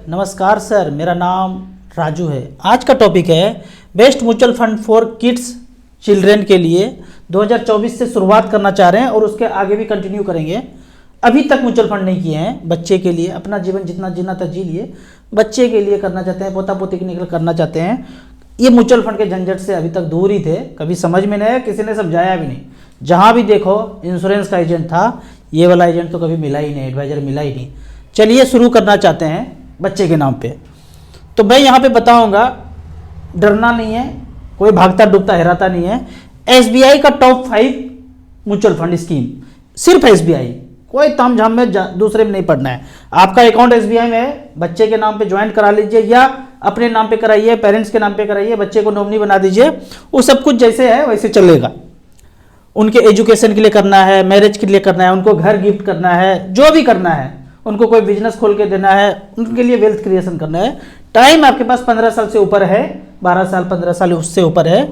नमस्कार सर, मेरा नाम राजू है। आज का टॉपिक है best mutual fund for kids children के लिए 2024 से शुरुआत करना चाह रहे हैं और उसके आगे भी कंटिन्यू करेंगे। अभी तक म्यूचुअल फंड नहीं किए हैं, बच्चे के लिए अपना जीवन जितना जीना था जी लिए, बच्चे के लिए करना चाहते हैं, पोता पोती के लिए करना चाहते हैं। ये म्यूचुअल फंड के झंझट से अभी तक दूर ही थे, कभी समझ में नहीं आया, किसी ने समझाया भी नहीं। जहाँ भी देखो इंश्योरेंस का एजेंट था, ये वाला एजेंट तो कभी मिला ही नहीं, एडवाइजर मिला ही नहीं। चलिए शुरू करना चाहते हैं बच्चे के नाम पे। तो मैं यहाँ पे बताऊंगा, डरना नहीं है, कोई भागता डूबता हेराता नहीं है। एसबीआई का टॉप 5 म्यूचुअल फंड स्कीम, सिर्फ एसबीआई, कोई तामझाम में दूसरे में नहीं पढ़ना है। आपका अकाउंट एसबीआई में है, बच्चे के नाम पे ज्वाइन करा लीजिए या अपने नाम पे कराइए, पेरेंट्स के नाम पे कराइए, बच्चे को नॉमिनी बना दीजिए। वो सब कुछ जैसे है वैसे चलेगा। उनके एजुकेशन के लिए करना है, मैरिज के लिए करना है, उनको घर गिफ्ट करना है, जो भी करना है, उनको कोई बिजनेस खोल के देना है, उनके लिए वेल्थ क्रिएशन करना है। टाइम आपके पास 15 साल से ऊपर है, 12 साल 15 साल उससे ऊपर है।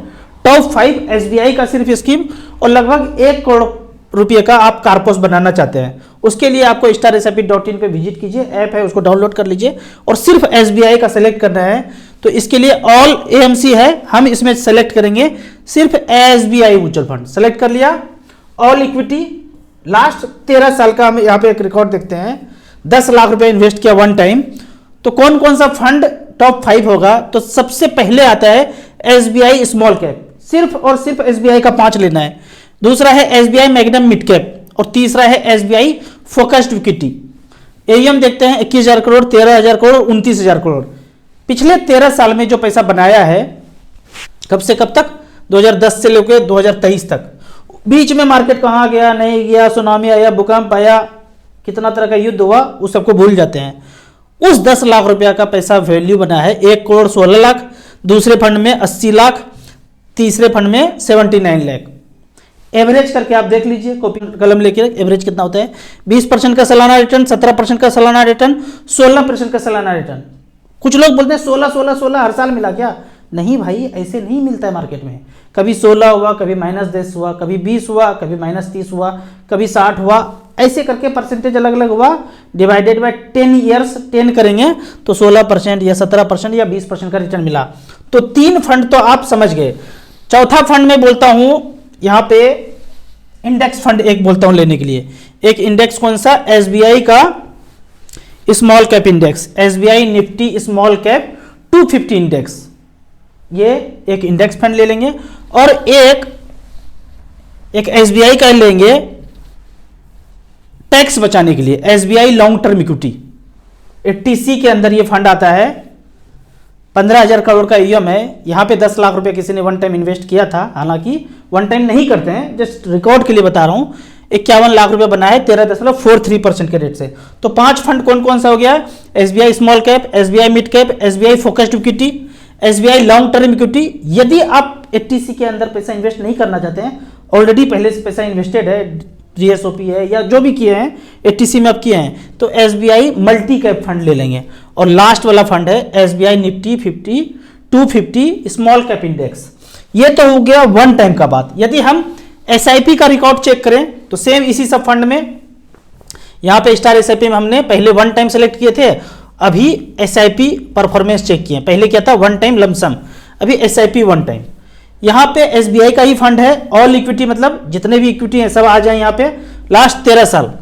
टॉप 5 एसबीआई का सिर्फ स्कीम, और लगभग 1 करोड़ रुपये का आप कारपोस बनाना चाहते हैं। उसके लिए आपको StarSIP.in पे विजिट कीजिए, ऐप है उसको डाउनलोड कर लीजिए और सिर्फ एसबीआई का सेलेक्ट करना है। तो इसके लिए ऑल एएमसी है, हम इसमें सेलेक्ट करेंगे सिर्फ एसबीआई म्यूचुअल फंड। सेलेक्ट कर लिया। ऑल इक्विटी, लास्ट 13 साल का हम यहाँ पे एक रिकॉर्ड देखते हैं। 10 लाख रुपए इन्वेस्ट किया वन टाइम। तो कौन कौन सा फंड टॉप 5 होगा? तो सबसे पहले आता है एसबीआई स्मॉल कैप, सिर्फ और सिर्फ एसबीआई का 5 लेना है। दूसरा है एसबीआई मैग्नम मिड कैप और तीसरा है एसबीआई फोकस्ड इक्विटी। एईएम देखते हैं 21,000 करोड़, 13,000 करोड़, 29,000 करोड़। पिछले 13 साल में जो पैसा बनाया है, कब से कब तक? 2010 से लेकर 2023 तक। बीच में मार्केट कहाँ गया नहीं गया, सुनामी आया, भूकंप आया, कितना तरह का युद्ध हुआ, उस सबको भूल जाते हैं। उस 10 लाख रुपया का पैसा वैल्यू बना है 1 करोड़ 16 लाख, दूसरे फंड में 80 लाख, तीसरे फंड में 79 लाख। एवरेज करके आप देख लीजिए, कॉपी कलम लेके, एवरेज कितना होता है? 20% का सालाना रिटर्न, 17% का सालाना रिटर्न, 16% का सालाना रिटर्न। कुछ लोग बोलते हैं 16 हर साल मिला क्या? नहीं भाई, ऐसे नहीं मिलता है मार्केट में। कभी 16 हुआ, कभी -10 हुआ, कभी 20 हुआ, कभी -30 हुआ, कभी 60 हुआ, ऐसे करके परसेंटेज अलग अलग हुआ। डिवाइडेड बाय 10 ईयर्स, 10 करेंगे तो 16% या 17% या 20% का रिटर्न मिला। तो 3 फंड तो आप समझ गए। चौथा फंड में बोलता हूं यहां पे इंडेक्स फंड एक बोलता हूं लेने के लिए। एक इंडेक्स कौन सा? एसबीआई का small cap index, SBI Nifty small cap 250 index. ये एक इंडेक्स फंड ले लेंगे और एक एसबीआई का लेंगे टैक्स बचाने के लिए, SBI long term equity 80C के अंदर ये फंड आता है। 15,000 करोड़ का ईएम है। यहां पे 10 लाख रुपए किसी ने वन टाइम इन्वेस्ट किया था, हालांकि वन टाइम नहीं करते हैं, जस्ट रिकॉर्ड के लिए बता रहा हूं। 51 लाख रुपए बना है 13.43% के रेट से। तो 5 फंड कौन कौन सा हो गया? SBI small cap, SBI mid cap, SBI focused equity, SBI long term equity. यदि आप 80C के अंदर पैसा इन्वेस्ट नहीं करना चाहते हैं, ऑलरेडी पहले से पैसा इन्वेस्टेड है, डीएसओपी है या जो भी किए हैं 80C में आप किए हैं, तो एसबीआई मल्टी कैप फंड ले लेंगे। और लास्ट वाला फंड है SBI Nifty 250 small cap index. ये तो हो गया वन टाइम का बात। यदि हम एसआईपी का रिकॉर्ड चेक करें तो सेम इसी सब फंड में, यहां पे StarSIP में हमने पहले वन टाइम सेलेक्ट किए थे, अभी एसआईपी परफॉर्मेंस चेक किए। पहले क्या था? वन टाइम लमसम, अभी एसआईपी वन टाइम। यहां पे एसबीआई का ही फंड है, ऑल इक्विटी, मतलब जितने भी इक्विटी हैं सब आ जाए यहां पे। लास्ट 13 साल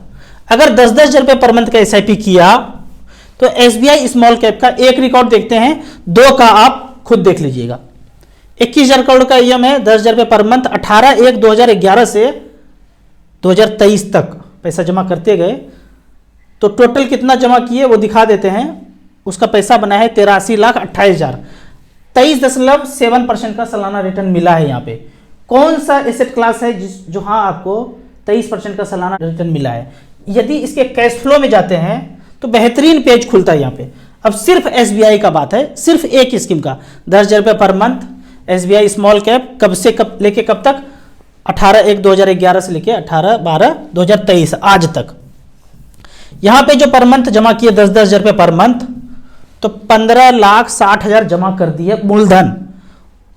अगर 10-10 हजार रुपए पर मंथ का एसआईपी किया तो एसबीआई स्मॉल कैप का एक रिकॉर्ड देखते हैं, 2 का आप खुद देख लीजिएगा। 21,000 करोड़ का ईएम है, 10,000 रुपए पर मंथ, 18/1/2011 से 2023 तक पैसा जमा करते गए। तो टोटल कितना जमा किए वो दिखा देते हैं। उसका पैसा बना है 83,28,000, 23.7% का सालाना रिटर्न मिला है। यहाँ पे कौन सा एसेट क्लास है जो हाँ आपको 23% का सालाना रिटर्न मिला है? यदि इसके कैश फ्लो में जाते हैं तो बेहतरीन पेज खुलता है यहाँ पे। अब सिर्फ एसबीआई का बात है, सिर्फ एक स्कीम का 10,000 रुपये per month SBI small cap, कब से कब लेके कब तक? 18/1/2011 से लेके 18/12/2023 आज तक। यहां पे जो पर मंथ जमा किए 10-10 हजार रुपये पर मंथ, तो 15,60,000 जमा कर दिए मूलधन।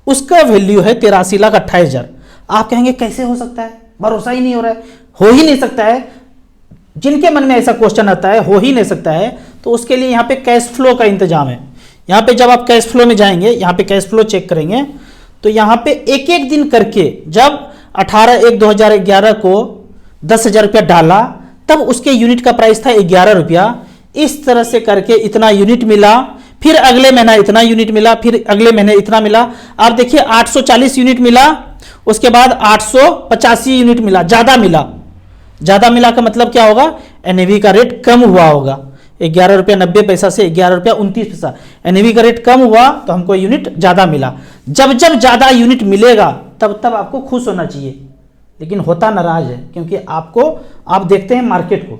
उसका वैल्यू है 83,28,000। आप कहेंगे कैसे हो सकता है? भरोसा ही नहीं हो रहा है। हो ही नहीं सकता है। जिनके मन में ऐसा क्वेश्चन आता है हो ही नहीं सकता है, तो उसके लिए यहाँ पे कैश फ्लो का इंतजाम है। यहाँ पे जब आप कैश फ्लो में जाएंगे, यहाँ पे कैश फ्लो चेक करेंगे तो यहाँ पे एक एक दिन करके जब 18/1/2011 को 10,000 रुपया डाला तब उसके यूनिट का प्राइस था 11 रुपया। इस तरह से करके इतना यूनिट मिला, फिर अगले महीना इतना यूनिट मिला, फिर अगले महीने इतना मिला। आप देखिए 840 यूनिट मिला, उसके बाद 885 यूनिट मिला, ज़्यादा मिला। ज़्यादा मिला का मतलब क्या होगा, एनएवी का रेट कम हुआ होगा। 11 रुपया 90 पैसा से 11 रुपया 29 पैसा, एनएवी का रेट कम हुआ तो हमको यूनिट ज़्यादा मिला। जब जब ज़्यादा यूनिट मिलेगा तब तब आपको खुश होना चाहिए, लेकिन होता नाराज है, क्योंकि आप देखते हैं मार्केट को,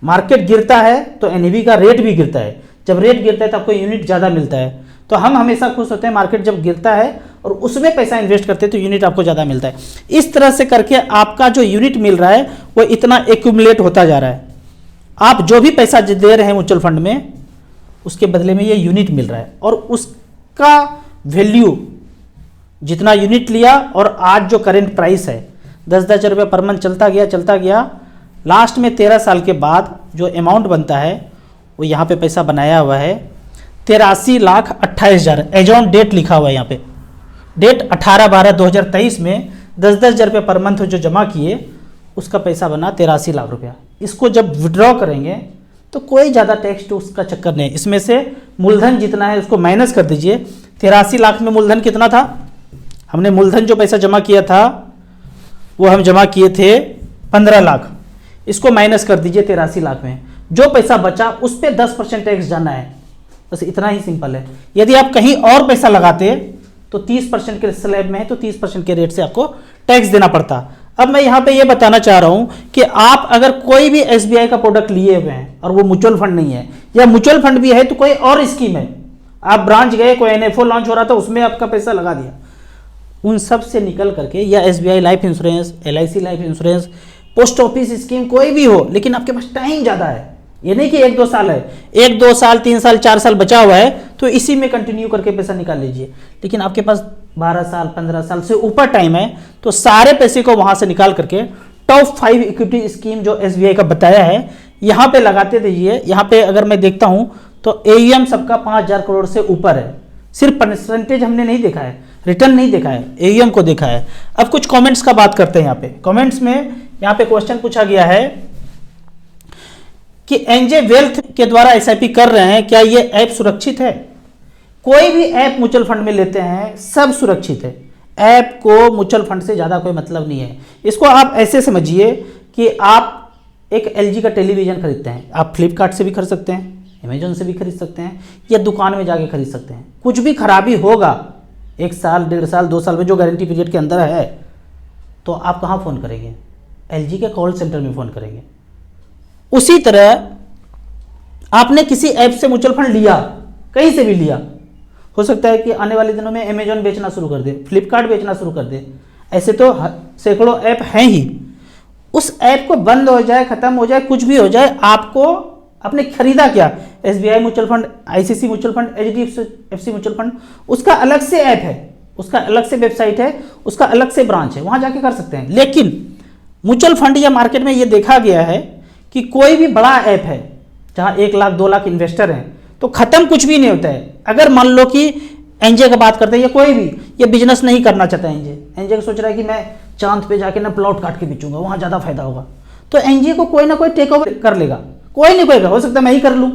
मार्केट गिरता है तो एनएवी का रेट भी गिरता है। जब रेट गिरता है तो आपको यूनिट ज़्यादा मिलता है। तो हम हमेशा खुश होते हैं मार्केट जब गिरता है और उसमें पैसा इन्वेस्ट करते हैं तो यूनिट आपको ज़्यादा मिलता है। इस तरह से करके आपका जो यूनिट मिल रहा है वो इतना एक्यूमुलेट होता जा रहा है। आप जो भी पैसा दे रहे हैं म्यूचुअल फंड में, उसके बदले में ये यूनिट मिल रहा है, और उसका वैल्यू जितना यूनिट लिया और आज जो करेंट प्राइस है 10,000 रुपये पर मंथ चलता गया, लास्ट में 13 साल के बाद जो अमाउंट बनता है वो यहाँ पे पैसा बनाया हुआ है 83,28,000 एज ऑन डेट लिखा हुआ है। यहाँ पे डेट 18/12/2023 में 10,000 रुपये पर मंथ जो जमा किए उसका पैसा बना 83 लाख रुपया। इसको जब विड्रॉ करेंगे तो कोई ज़्यादा टैक्स तो उसका चक्कर नहीं। इसमें से मूलधन जितना है उसको माइनस कर दीजिए। 83 लाख में मूलधन कितना था, हमने मूलधन जो पैसा जमा किया था वो हम जमा किए थे 15 लाख, इसको माइनस कर दीजिए 83 लाख में। जो पैसा बचा उस पर 10% टैक्स जाना है, बस इतना ही सिंपल है। यदि आप कहीं और पैसा लगाते तो 30% के स्लैब में है तो 30% के रेट से आपको टैक्स देना पड़ता। अब मैं यहाँ पे ये बताना चाह रहा हूँ कि आप अगर कोई भी एसबीआई का प्रोडक्ट लिए हुए हैं और वो म्यूचुअल फंड नहीं है, या म्यूचुअल फंड भी है तो कोई और स्कीम है, आप ब्रांच गए, कोई एनएफओ लॉन्च हो रहा था उसमें आपका पैसा लगा दिया, उन सब से निकल करके, या SBI life insurance, LIC life insurance, post office scheme कोई भी हो, लेकिन आपके पास टाइम ज़्यादा है, ये नहीं कि 1-2 साल है, 1-2 साल 3 साल 4 साल बचा हुआ है तो इसी में कंटिन्यू करके पैसा निकाल लीजिए। लेकिन आपके पास 12 साल 15 साल से ऊपर टाइम है तो सारे पैसे को वहां से निकाल करके टॉप 5 इक्विटी स्कीम जो एसबीआई का बताया है यहाँ पे लगाते दीजिए। यहाँ पे अगर मैं देखता हूँ तो एईएम सबका 5,000 करोड़ से ऊपर है। सिर्फ परसेंटेज हमने नहीं देखा है, रिटर्न नहीं देखा है, एईएम को देखा है। अब कुछ कमेंट्स का बात करते हैं। यहाँ पे कमेंट्स में यहाँ पे क्वेश्चन पूछा गया है कि एनजे वेल्थ के द्वारा एसआईपी कर रहे हैं, क्या ये ऐप सुरक्षित है? कोई भी ऐप म्यूचुअल फंड में लेते हैं सब सुरक्षित है। ऐप को म्यूचुअल फंड से ज़्यादा कोई मतलब नहीं है। इसको आप ऐसे समझिए कि आप एक एलजी का टेलीविज़न खरीदते हैं, आप फ्लिपकार्ट से भी खरीद सकते हैं, अमेजोन से भी खरीद सकते हैं, या दुकान में जाके खरीद सकते हैं। कुछ भी खराबी होगा 1 साल 1.5 साल 2 साल में जो गारंटी पीरियड के अंदर है तो आप कहाँ फ़ोन करेंगे? एलजी के कॉल सेंटर में फ़ोन करेंगे। उसी तरह आपने किसी ऐप से म्यूचुअल फंड लिया, कहीं से भी लिया, हो सकता है कि आने वाले दिनों में अमेजोन बेचना शुरू कर दे, फ्लिपकार्ट बेचना शुरू कर दे, ऐसे तो सैकड़ों ऐप हैं ही। उस ऐप को बंद हो जाए, खत्म हो जाए, कुछ भी हो जाए, आपको आपने खरीदा क्या? SBI mutual fund, ICC mutual fund, HDFC mutual fund, उसका अलग से ऐप है, उसका अलग से वेबसाइट है, उसका अलग से ब्रांच है, वहां जाके कर सकते हैं। लेकिन म्यूचुअल फंड या मार्केट में ये देखा गया है कि कोई भी बड़ा ऐप है जहां 1 लाख 2 लाख इन्वेस्टर हैं तो खत्म कुछ भी नहीं होता है। अगर मान लो कि एनजे का बात करते हैं या कोई भी ये बिजनेस नहीं करना चाहता है, एनजे का सोच रहा है कि मैं चांद पे जाके ना प्लॉट काट के बेचूंगा, वहां ज्यादा फायदा होगा, तो एनजे को कोई ना कोई टेक ओवर कर लेगा। कोई नहीं कोई, हो सकता है मैं ही कर लूं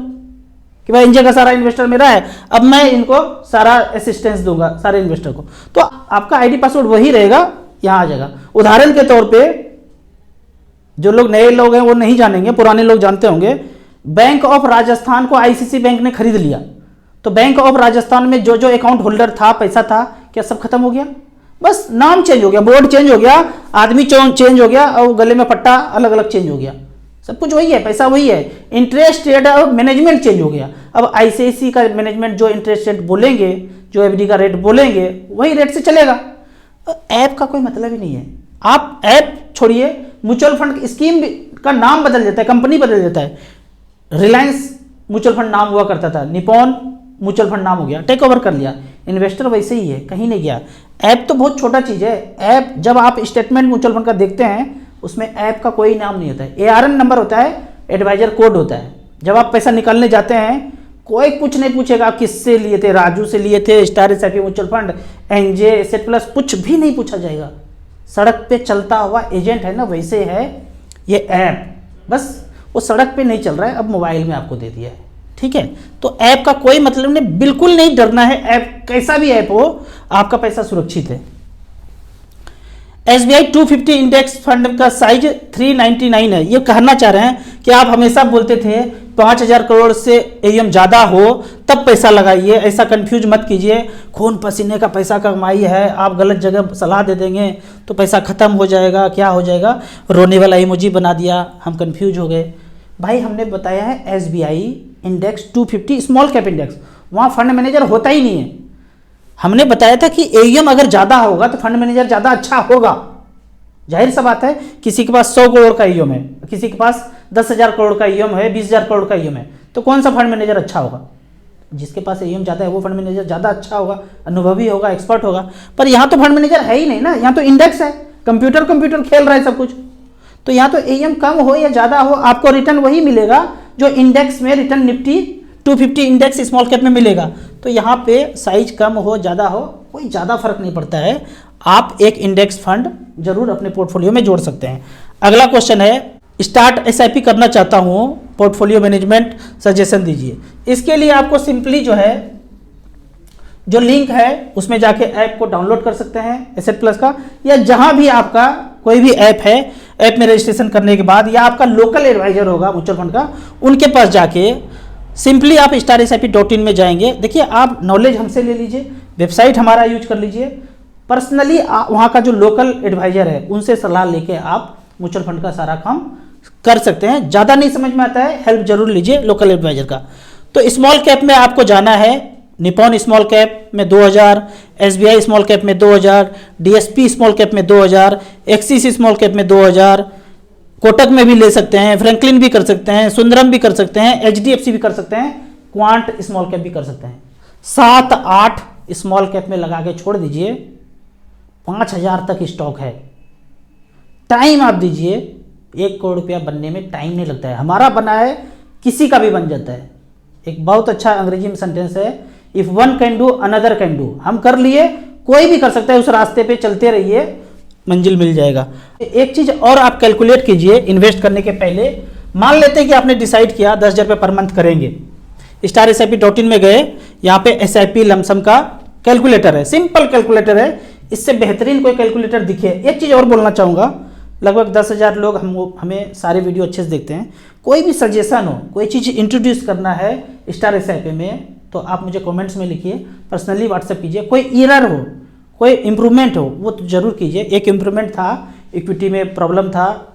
कि भाई एनजे का सारा इन्वेस्टर मेरा है, अब मैं इनको सारा असिस्टेंस दूंगा सारे इन्वेस्टर को, तो आपका आईडी पासवर्ड वही रहेगा, यहां आ जाएगा। उदाहरण के तौर पर जो लोग नए लोग हैं वो नहीं जानेंगे, पुराने लोग जानते होंगे, बैंक ऑफ राजस्थान को आईसीसी बैंक ने खरीद लिया, तो बैंक ऑफ राजस्थान में जो जो अकाउंट होल्डर था, पैसा था, क्या सब खत्म हो गया? बस नाम चेंज हो गया, बोर्ड चेंज हो गया, आदमी चेंज हो गया, और गले में पट्टा अलग अलग चेंज हो गया, सब कुछ वही है, पैसा वही है, इंटरेस्ट रेट और मैनेजमेंट चेंज हो गया। अब आईसीआईसी का मैनेजमेंट जो इंटरेस्ट रेट बोलेंगे, जो एफडी का रेट बोलेंगे, वही रेट से चलेगा। ऐप का कोई मतलब ही नहीं है। आप ऐप छोड़िए, म्यूचुअल फंड स्कीम का नाम बदल जाता है, कंपनी बदल जाता है। रिलायंस म्यूचुअल फंड नाम हुआ करता था, निपॉन म्यूचुअल फंड नाम हो गया, टेक ओवर कर लिया। इन्वेस्टर वैसे ही है, कहीं नहीं गया। ऐप तो बहुत छोटा चीज़ है। ऐप जब आप स्टेटमेंट म्यूचुअल फंड का देखते हैं उसमें ऐप का कोई नाम नहीं होता है, एआरएन नंबर होता है, एडवाइजर कोड होता है, जब आप पैसा निकालने जाते हैं कोई कुछ नहीं पूछेगा आप किससे लिए थे, राजू से लिए थे, star SIP mutual fund, NJ, asset plus, कुछ भी नहीं पूछा जाएगा। सड़क पे चलता हुआ एजेंट है ना, वैसे है ये ऐप, बस वो सड़क पे नहीं चल रहा है, अब मोबाइल में आपको दे दिया है। ठीक है, तो ऐप का कोई मतलब नहीं, बिल्कुल नहीं डरना है। ऐप कैसा भी ऐप हो, आपका पैसा सुरक्षित है। SBI 250 इंडेक्स फंड का साइज 399 है। ये कहना चाह रहे हैं कि आप हमेशा बोलते थे 5000 करोड़ से AUM ज़्यादा हो तब पैसा लगाइए, ऐसा कंफ्यूज मत कीजिए। खून पसीने का पैसा कमाई है, आप गलत जगह सलाह दे देंगे तो पैसा ख़त्म हो जाएगा, क्या हो जाएगा, रोने वाला इमोजी बना दिया, हम कंफ्यूज हो गए। भाई हमने बताया है SBI index 250 small cap index, वहाँ फंड मैनेजर होता ही नहीं है। हमने बताया था कि AUM अगर ज़्यादा होगा तो फंड मैनेजर ज़्यादा अच्छा होगा। जाहिर सा बात है, किसी के पास 100 करोड़ का AUM है, किसी के पास 10,000 करोड़ का AUM है, 20,000 करोड़ का AUM है, तो कौन सा फंड मैनेजर अच्छा होगा? जिसके पास AUM ज़्यादा है वो फंड मैनेजर ज़्यादा अच्छा होगा, अनुभवी होगा, एक्सपर्ट होगा। पर यहाँ तो फंड मैनेजर है ही नहीं ना, यहाँ तो इंडेक्स है, कंप्यूटर खेल रहा है सब कुछ। तो यहाँ तो AUM कम हो या ज़्यादा हो, आपको रिटर्न वही मिलेगा जो इंडेक्स में return Nifty 250 index small cap में मिलेगा। तो यहाँ पे साइज कम हो ज़्यादा हो कोई ज़्यादा फर्क नहीं पड़ता है। आप एक इंडेक्स फंड जरूर अपने पोर्टफोलियो में जोड़ सकते हैं। अगला क्वेश्चन है, स्टार्ट SIP करना चाहता हूँ, पोर्टफोलियो मैनेजमेंट सजेशन दीजिए। इसके लिए आपको सिंपली जो है, जो लिंक है उसमें जाके ऐप को डाउनलोड कर सकते हैं एसेट प्लस का, या जहाँ भी आपका कोई भी ऐप है, ऐप में रजिस्ट्रेशन करने के बाद, या आपका लोकल एडवाइजर होगा म्यूचुअल फंड का, उनके पास जाके सिंपली आप starsip.in में जाएंगे। देखिए, आप नॉलेज हमसे ले लीजिए, वेबसाइट हमारा यूज कर लीजिए, पर्सनली वहाँ का जो लोकल एडवाइजर है उनसे सलाह लेके आप म्यूचुअल फंड का सारा काम कर सकते हैं। ज़्यादा नहीं समझ में आता है, हेल्प जरूर लीजिए लोकल एडवाइजर का। तो स्मॉल कैप में आपको जाना है, निपॉन स्मॉल कैप में 2000, SBI स्मॉल कैप में 2000, DSP स्मॉल कैप में 2000, एक्सिस स्मॉल कैप में 2000, कोटक में भी ले सकते हैं, फ्रैंकलिन भी कर सकते हैं, सुंदरम भी कर सकते हैं, HDFC भी कर सकते हैं, क्वांट स्मॉल कैप भी कर सकते हैं। 7-8 स्मॉल कैप में लगा के छोड़ दीजिए, 5000 तक स्टॉक है। टाइम आप दीजिए, 1 करोड़ रुपया बनने में टाइम नहीं लगता है, हमारा बना है, किसी का भी बन जाता है। एक बहुत अच्छा अंग्रेजी में सेंटेंस है, if one can do another can do. हम कर लिए, कोई भी कर सकता है, उस रास्ते पे चलते रहिए, मंजिल मिल जाएगा। एक चीज और आप कैलकुलेट कीजिए इन्वेस्ट करने के पहले। मान लेते हैं कि आपने डिसाइड किया 10,000 रुपये पर मंथ करेंगे, starsip.in में गए, यहाँ पे SIP लमसम का कैलकुलेटर है, सिंपल कैलकुलेटर है, इससे बेहतरीन कोई कैलकुलेटर दिखे। एक चीज़ और बोलना चाहूँगा, लगभग 10,000 लोग हमें सारे वीडियो अच्छे से देखते हैं। कोई भी सजेशन हो, कोई चीज़ इंट्रोड्यूस करना है starsip में, तो आप मुझे कमेंट्स में लिखिए, पर्सनली व्हाट्सएप कीजिए। कोई एरर हो, कोई इम्प्रूवमेंट हो, वो तो जरूर कीजिए। एक इम्प्रूवमेंट था, इक्विटी में प्रॉब्लम था,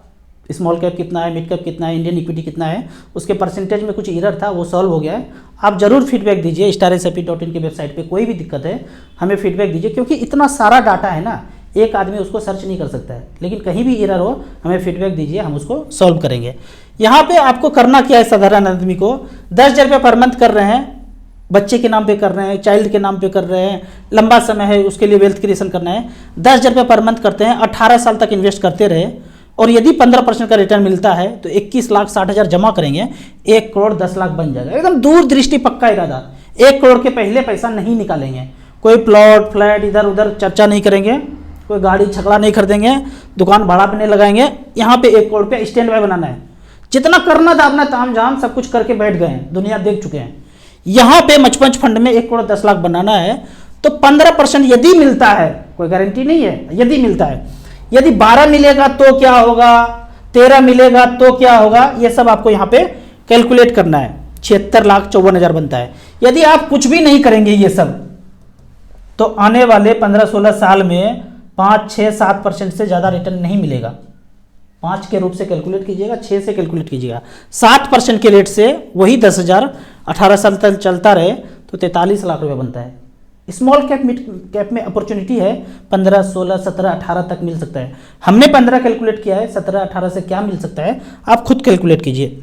स्मॉल कैप कितना है, मिड कैप कितना है, इंडियन इक्विटी कितना है, उसके परसेंटेज में कुछ एरर था, वो सॉल्व हो गया है। आप जरूर फीडबैक दीजिए, starsip.in की वेबसाइट पे कोई भी दिक्कत है हमें फीडबैक दीजिए, क्योंकि इतना सारा डाटा है ना, एक आदमी उसको सर्च नहीं कर सकता है। लेकिन कहीं भी एरर हो हमें फीडबैक दीजिए, हम उसको सॉल्व करेंगे। यहाँ पे आपको करना क्या है, साधारण आदमी को 10,000 रुपये पर मंथ कर रहे हैं, बच्चे के नाम पे कर रहे हैं, चाइल्ड के नाम पे कर रहे हैं, लंबा समय है उसके लिए वेल्थ क्रिएशन करना है, 10,000 रुपये पर मंथ करते हैं, 18 साल तक इन्वेस्ट करते रहे, और यदि 15% का रिटर्न मिलता है तो 21,60,000 जमा करेंगे, 1 करोड़ 10 लाख बन जाएगा। एकदम दूरदृष्टि, पक्का इरादा। 1 करोड़ के पहले पैसा नहीं निकालेंगे, कोई प्लॉट फ्लैट इधर उधर चर्चा नहीं करेंगे, कोई गाड़ी छकड़ा नहीं खरीदेंगे, दुकान भाड़ा पे नहीं लगाएंगे। यहाँ पे 1 करोड़ रुपया स्टैंड बाय बनाना है। जितना करना था अपना ताम झाम सब कुछ करके बैठ गए हैं, दुनिया देख चुके हैं। यहाँ पे मचपंच फंड में 1 करोड़ 10 लाख बनाना है, तो 15% यदि मिलता है, कोई गारंटी नहीं है, यदि मिलता है, यदि 12 मिलेगा तो क्या होगा, 13 मिलेगा तो क्या होगा, ये सब आपको यहाँ पे कैलकुलेट करना है। 76,54,000 बनता है। यदि आप कुछ भी नहीं करेंगे ये सब, तो आने वाले 15-16 साल में 5-6-7% से ज़्यादा रिटर्न नहीं मिलेगा। 5 के रूप से कैलकुलेट कीजिएगा, 6 से कैलकुलेट कीजिएगा। 7% के रेट से वही 10,000 18 साल तक चलता रहे तो 43 लाख रुपए बनता है। स्मॉल कैप मिड कैप में अपॉर्चुनिटी है 15, 16, 17, 18 तक मिल सकता है। हमने 15 कैलकुलेट किया है, 17, 18 से क्या मिल सकता है आप खुद कैलकुलेट कीजिए।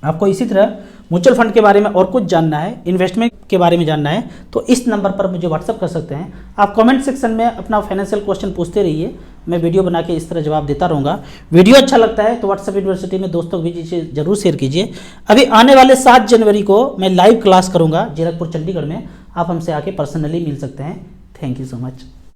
आपको इसी तरह म्यूचुअल फंड के बारे में और कुछ जानना है, इन्वेस्टमेंट के बारे में जानना है, तो इस नंबर पर मुझे व्हाट्सअप कर सकते हैं। आप कमेंट सेक्शन में अपना फाइनेंशियल क्वेश्चन पूछते रहिए, मैं वीडियो बना के इस तरह जवाब देता रहूँगा। वीडियो अच्छा लगता है तो व्हाट्सएप यूनिवर्सिटी में दोस्तों भी इसे जरूर शेयर कीजिए। अभी आने वाले 7 जनवरी को मैं लाइव क्लास करूँगा जीरकपुर चंडीगढ़ में, आप हमसे आके पर्सनली मिल सकते हैं। Thank you so much.